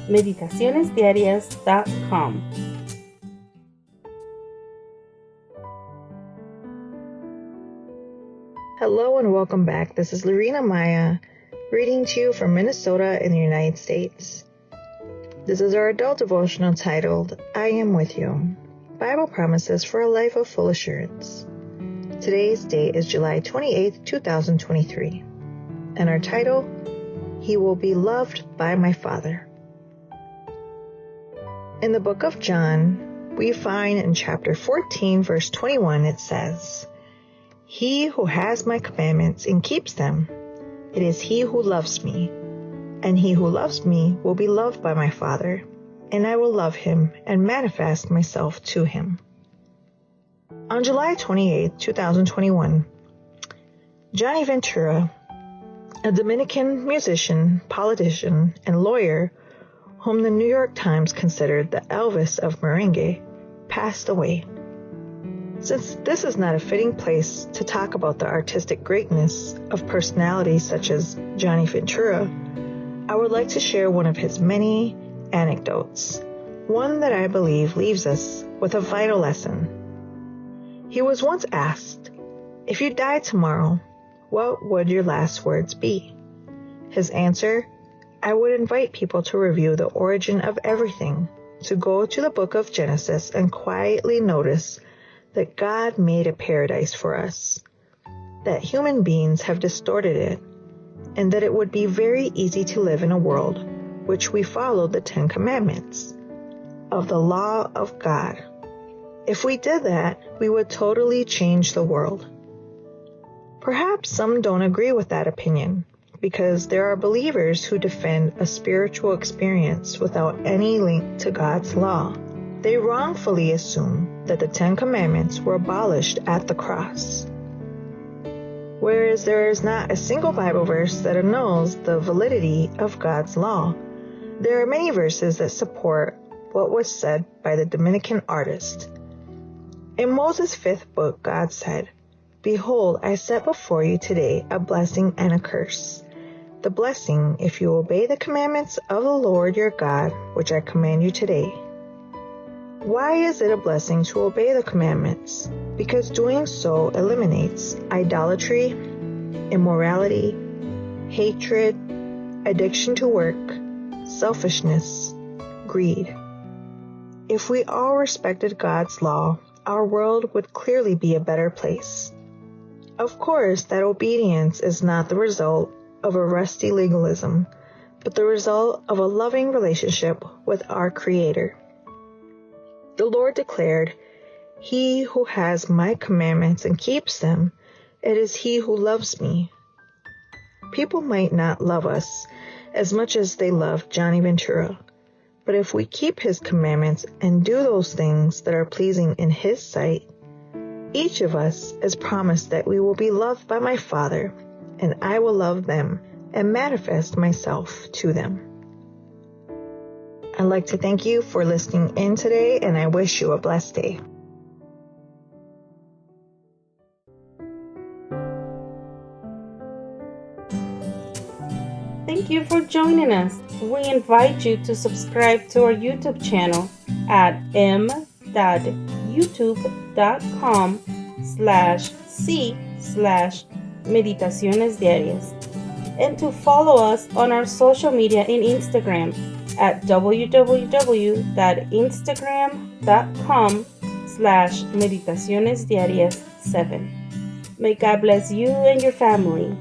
meditacionesdiarias.com. Hello and welcome back. This is Lorena Maya, reading to you from Minnesota in the United States. This is our adult devotional titled, I Am With You, Bible Promises for a Life of Full Assurance. Today's date is July 28, 2023, and our title, He Will Be Loved by My Father. In the book of John, we find in chapter 14, verse 21, it says, He who has my commandments and keeps them, it is he who loves me. And he who loves me will be loved by my Father, and I will love him and manifest myself to him. On July 28, 2021, Johnny Ventura, a Dominican musician, politician, and lawyer whom the New York Times considered the Elvis of merengue, passed away. Since this is not a fitting place to talk about the artistic greatness of personalities such as Johnny Ventura, I would like to share one of his many anecdotes, one that I believe leaves us with a vital lesson. He was once asked, if you died tomorrow, what would your last words be? His answer, I would invite people to review the origin of everything, to go to the book of Genesis and quietly notice that God made a paradise for us, that human beings have distorted it, and that it would be very easy to live in a world which we followed the 10 Commandments of the law of God. If we did that, we would totally change the world. Perhaps some don't agree with that opinion, because there are believers who defend a spiritual experience without any link to God's law. They wrongfully assume that the 10 Commandments were abolished at the cross. Whereas there is not a single Bible verse that annuls the validity of God's law, there are many verses that support what was said by the Dominican artist. In Moses' 5th book, God said, Behold, I set before you today a blessing and a curse. The blessing, if you obey the commandments of the Lord your God, which I command you today. Why is it a blessing to obey the commandments? Because doing so eliminates idolatry, immorality, hatred, addiction to work, selfishness, greed. If we all respected God's law, our world would clearly be a better place. Of course, that obedience is not the result of a rusty legalism, but the result of a loving relationship with our Creator. The Lord declared, He who has my commandments and keeps them, it is he who loves me. People might not love us as much as they love Johnny Ventura, but if we keep his commandments and do those things that are pleasing in his sight, each of us is promised that we will be loved by my Father, and I will love them and manifest myself to them. I'd like to thank you for listening in today, and I wish you a blessed day. Thank you for joining us. We invite you to subscribe to our YouTube channel at m.youtube.com/c/Meditaciones Diarias and to follow us on our social media in Instagram at www.instagram.com/meditacionesdiarias7. May God bless you and your family.